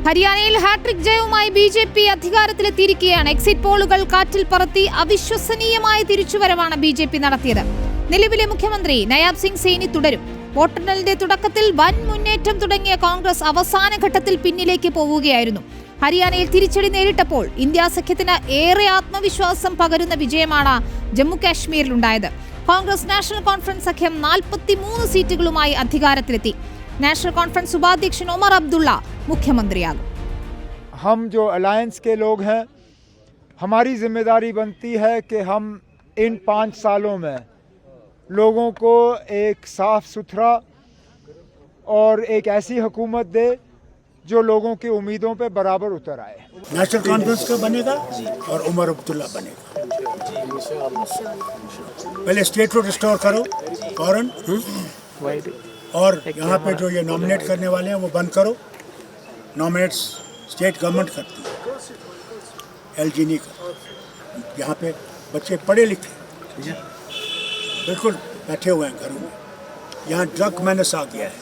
ഹരിയാനയിൽ hat trick ജയവുമായി BJP. അധികാരത്തിലെത്തിയിരിക്കുകയാണ്. Exit പോളുകൾ കാറ്റിൽ പറത്തി അവിശ്വസനീയമായ തിരിച്ചുവരവാണ് ബി.ജെ.പി. നടത്തിയത്. നിലവിലെ മുഖ്യമന്ത്രി നയാബ് സിംഗ് സൈനി തുടരും. വോട്ടെണ്ണലിന്റെ തുടക്കത്തിൽ വൻ മുന്നേറ്റം തുടങ്ങിയ കോൺഗ്രസ് അവസാന ഘട്ടത്തിൽ പിന്നിലേക്ക് പോവുകയായിരുന്നു. ഹരിയാനയിൽ തിരിച്ചടി നേരിട്ടപ്പോൾ ഇന്ത്യ സഖ്യത്തിന് ഏറെ ആത്മവിശ്വാസം പകരുന്ന വിജയമാണ് ജമ്മു കാശ്മീരിലുണ്ടായത്. കോൺഗ്രസ് നാഷണൽ കോൺഫറൻസ് സഖ്യം 43 സീറ്റുകളുമായി അധികാരത്തിലെത്തി. नेशनल कॉन्फ्रेंस उपाध्यक्ष उमर अब्दुल्ला मुख्यमंत्रियागुम। हम जो अलायंस के लोग हैं, हमारी जिम्मेदारी बनती है कि हम इन 5 सालों में लोगों को एक साफ सुथरा और एक ऐसी हुकूमत दे जो लोगों की उम्मीदों पे बराबर उतर आए। नेशनल कॉन्फ्रेंस का बनेगा और उमर अब्दुल्ला बनेगा। पहले स्टेट को रिस्टोर करो फौरन, और यहाँ पे जो ये नॉमिनेट करने वाले हैं वो बंद करो। नॉमिनेट स्टेट गवर्नमेंट करती है, एलजी नहीं कर। यहाँ पे बच्चे पढ़े लिखे बिल्कुल बैठे हुए हैं घरों में। यहाँ ड्रग मैनेस आ गया है,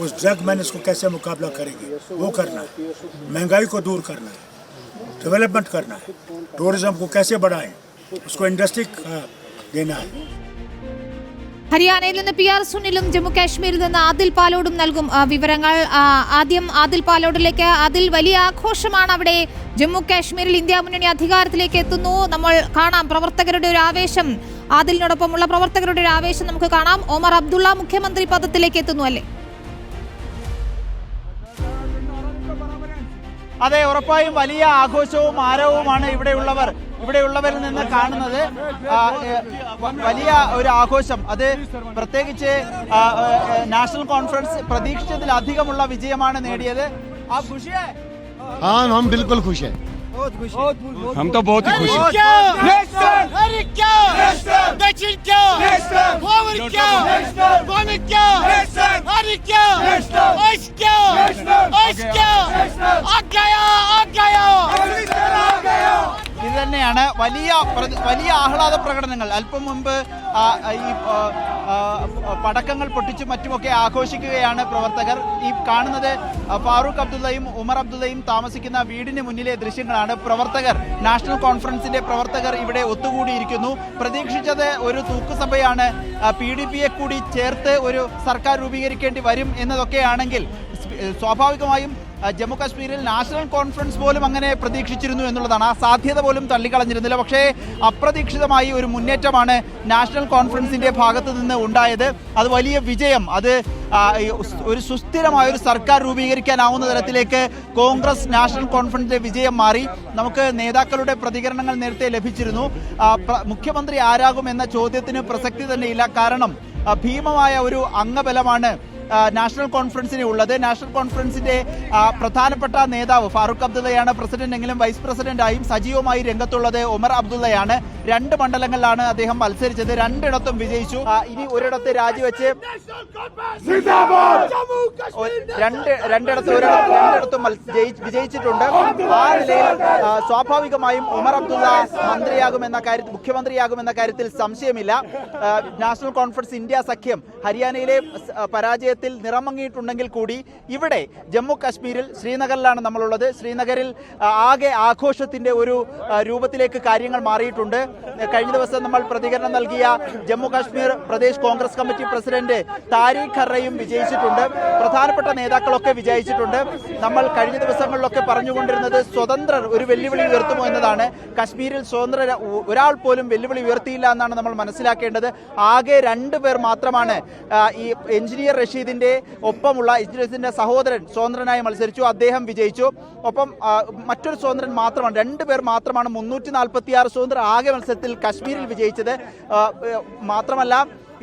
उस ड्रग मैनेस को कैसे मुकाबला करेंगे वो करना है। महंगाई को दूर करना है, डेवलपमेंट करना है, टूरिज्म को कैसे बढ़ाएं उसको इंडस्ट्री देना है। ഹരിയാനയിൽ നിന്ന് PR സുനിലും ജമ്മു കാശ്മീരിൽ നിന്ന് ആദിൽ പാലോടും നൽകും വിവരങ്ങൾ. ആദ്യം ആദിൽ പാലോഡിലേക്ക്. അതിൽ വലിയ ആഘോഷമാണ് അവിടെ. ജമ്മു കാശ്മീരിൽ ഇന്ത്യ മുന്നണി അധികാരത്തിലേക്ക് എത്തുന്നു. നമ്മൾ കാണാം പ്രവർത്തകരുടെ ഒരു ആവേശം. ആദിലിനോടൊപ്പമുള്ള പ്രവർത്തകരുടെ ഒരു ആവേശം നമുക്ക് കാണാം. ഒമർ അബ്ദുള്ള മുഖ്യമന്ത്രി പദത്തിലേക്ക് എത്തുന്നു അല്ലേ? അതെ, ഉറപ്പായും വലിയ ആഘോഷവും ആരവവുമാണ് ഇവിടെയുള്ളവരിൽ നിന്ന് കാണുന്നത്. വലിയ ഒരു ആഘോഷം. അത് പ്രത്യേകിച്ച് നാഷണൽ കോൺഫറൻസ് പ്രതീക്ഷിച്ചതിലധികമുള്ള വിജയമാണ് നേടിയത്. हम बिल्कुल खुश हैं। हम तो बहुत ही खुश हैं। ഇത് തന്നെയാണ് വലിയ ആഹ്ലാദ പ്രകടനങ്ങൾ. അല്പം മുമ്പ് ഈ പടക്കങ്ങൾ പൊട്ടിച്ചും മറ്റുമൊക്കെ ആഘോഷിക്കുകയാണ് പ്രവർത്തകർ. ഈ കാണുന്നത് ഫാറൂഖ് അബ്ദുള്ളയും ഉമർ അബ്ദുള്ളയും താമസിക്കുന്ന വീടിന് മുന്നിലെ ദൃശ്യങ്ങളാണ്. പ്രവർത്തകർ, നാഷണൽ കോൺഫറൻസിന്റെ പ്രവർത്തകർ ഇവിടെ ഒത്തുകൂടിയിരിക്കുന്നു. പ്രതീക്ഷിച്ചത് ഒരു തൂക്കുസഭയാണ്, PDPയെ കൂടി ചേർത്ത് ഒരു സർക്കാർ രൂപീകരിക്കേണ്ടി വരും എന്നതൊക്കെയാണെങ്കിൽ സ്വാഭാവികമായും ജമ്മു കാശ്മീരിൽ നാഷണൽ കോൺഫറൻസ് പോലും അങ്ങനെ പ്രതീക്ഷിച്ചിരുന്നു എന്നുള്ളതാണ്. ആ സാധ്യത പോലും തള്ളിക്കളഞ്ഞിരുന്നില്ല. പക്ഷേ അപ്രതീക്ഷിതമായി ഒരു മുന്നേറ്റമാണ് നാഷണൽ കോൺഫറൻസിന്റെ ഭാഗത്ത് നിന്ന് ഉണ്ടായത്. അത് വലിയ വിജയം. അത് ഒരു സുസ്ഥിരമായ ഒരു സർക്കാർ രൂപീകരിക്കാനാവുന്ന തരത്തിലേക്ക് കോൺഗ്രസ് നാഷണൽ കോൺഫറൻസിന്റെ വിജയം മാറി. നമുക്ക് നേതാക്കളുടെ പ്രതികരണങ്ങൾ നേരത്തെ ലഭിച്ചിരുന്നു. മുഖ്യമന്ത്രി ആരാകും എന്ന ചോദ്യത്തിന് പ്രസക്തി തന്നെയില്ല. കാരണം ഭീമമായ ഒരു അംഗബലമാണ് നാഷണൽ കോൺഫറൻസിന് ഉള്ളത്. നാഷണൽ കോൺഫറൻസിന്റെ പ്രധാനപ്പെട്ട നേതാവ് ഫാറൂഖ് അബ്ദുള്ളയാണ്. പ്രസിഡന്റ് എങ്കിലും വൈസ് പ്രസിഡന്റായും സജീവമായി രംഗത്തുള്ളത് ഉമർ അബ്ദുള്ളയാണ്. 2 മണ്ഡലങ്ങളിലാണ് അദ്ദേഹം മത്സരിച്ചത്. 2ഇടത്തും വിജയിച്ചു. ഇനി ഒരിടത്ത് രാജിവെച്ച് രണ്ടിടത്തും വിജയിച്ചിട്ടുണ്ട്. ആ നിലയിൽ സ്വാഭാവികമായും ഉമർ അബ്ദുള്ള മുഖ്യമന്ത്രിയാകുമെന്ന കാര്യത്തിൽ സംശയമില്ല. നാഷണൽ കോൺഫറൻസ് ഇന്ത്യ സഖ്യം ഹരിയാനയിലെ പരാജയത്തിൽ നിറമങ്ങിയിട്ടുണ്ടെങ്കിൽ കൂടി ഇവിടെ ജമ്മു കാശ്മീരിൽ ശ്രീനഗറിലാണ് നമ്മളുള്ളത്. ശ്രീനഗറിൽ ആകെ ആഘോഷത്തിന്റെ ഒരു രൂപത്തിലേക്ക് കാര്യങ്ങൾ മാറിയിട്ടുണ്ട്. കഴിഞ്ഞ ദിവസം നമ്മൾ പ്രതികരണം നൽകിയ ജമ്മു കാശ്മീർ പ്രദേശ് കോൺഗ്രസ് കമ്മിറ്റി പ്രസിഡന്റ് താരിഖ് ഹറയും വിജയിച്ചിട്ടുണ്ട്. പ്രധാനപ്പെട്ട നേതാക്കളൊക്കെ വിജയിച്ചിട്ടുണ്ട്. നമ്മൾ കഴിഞ്ഞ ദിവസങ്ങളിലൊക്കെ പറഞ്ഞുകൊണ്ടിരുന്നത് സ്വതന്ത്രർ ഒരു വെല്ലുവിളി ഉയർത്തുമോ എന്നതാണ്. കാശ്മീരിൽ സ്വതന്ത്ര ഒരാൾ പോലും വെല്ലുവിളി ഉയർത്തിയില്ല എന്നാണ് നമ്മൾ മനസ്സിലാക്കേണ്ടത്. ആകെ 2 പേർ മാത്രമാണ് ഈ എഞ്ചിനീയർ റഷീദിന്റെ ഒപ്പമുള്ള എഞ്ചിനീയറിന്റെ സഹോദരൻ സ്വതന്ത്രനായി മത്സരിച്ചു. അദ്ദേഹം വിജയിച്ചു. ഒപ്പം മറ്റൊരു സ്വതന്ത്രൻ മാത്രമാണ്, 2 പേർ മാത്രമാണ് 346 സ്വതന്ത്ര ആകെ മത്സരത്തിൽ കശ്മീരിൽ വിജയിച്ചത്. മാത്രമല്ല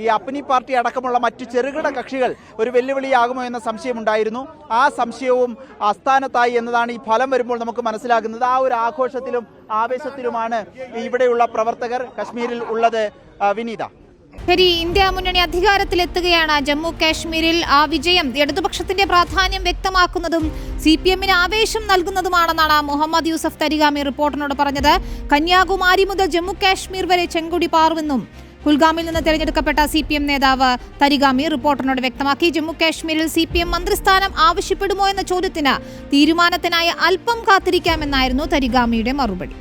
ഈ അപ്നി പാർട്ടി അടക്കമുള്ള മറ്റു ചെറുകിട കക്ഷികൾ ഒരു വെല്ലുവിളിയാകുമോ എന്ന സംശയമുണ്ടായിരുന്നു. ആ സംശയവും അസ്ഥാനത്തായി എന്നതാണ് ഈ ഫലം വരുമ്പോൾ നമുക്ക് മനസ്സിലാകുന്നത്. ആ ഒരു ആഘോഷത്തിലും ആവേശത്തിലുമാണ് ഇവിടെയുള്ള പ്രവർത്തകർ കശ്മീരിൽ ഉള്ളത്. വിനീത, ശരി, ഇന്ത്യ മുന്നണി അധികാരത്തിലെത്തുകയാണ് ജമ്മു കാശ്മീരിൽ. ആ വിജയം ഇടതുപക്ഷത്തിന്റെ പ്രാധാന്യം വ്യക്തമാക്കുന്നതും CPM-ന് ആവേശം നൽകുന്നതുമാണെന്നാണ് മുഹമ്മദ് യൂസഫ് തരിഗാമി റിപ്പോർട്ടറിനോട് പറഞ്ഞത്. കന്യാകുമാരി മുതൽ ജമ്മു കാശ്മീർ വരെ ചെങ്കൊടി പാറുമെന്നും കുൽഗാമിൽ നിന്ന് തെരഞ്ഞെടുക്കപ്പെട്ട CPM നേതാവ് തരിഗാമി റിപ്പോർട്ടറിനോട് വ്യക്തമാക്കി. ജമ്മു കാശ്മീരിൽ CPM മന്ത്രിസ്ഥാനം ആവശ്യപ്പെടുമോ എന്ന ചോദ്യത്തിന് തീരുമാനത്തിനായി അല്പം കാത്തിരിക്കാമെന്നായിരുന്നു തരിഗാമിയുടെ മറുപടി.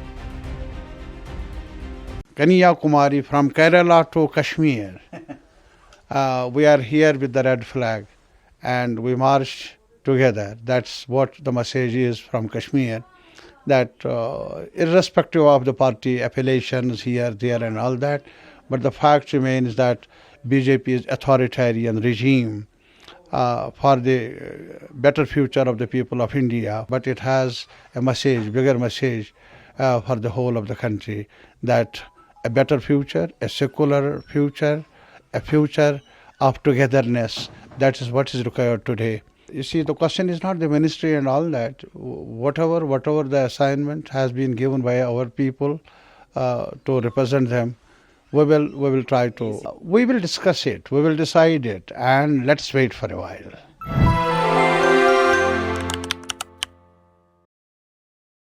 Kanyakumari from Kerala to Kashmir. We are here with the red flag and we march together. That's what the message is from Kashmir, that irrespective of the party affiliations here, there and all that, but the fact remains that BJP's authoritarian regime for the better future of the people of India, but it has a message, bigger message for the whole of the country, that a better future, a secular future, a future of togetherness. That is what is required today. You see, the question is not the ministry and all that. Whatever the assignment has been given by our people to represent them, we will try to. We will discuss it. We will decide it, and let's wait for a while.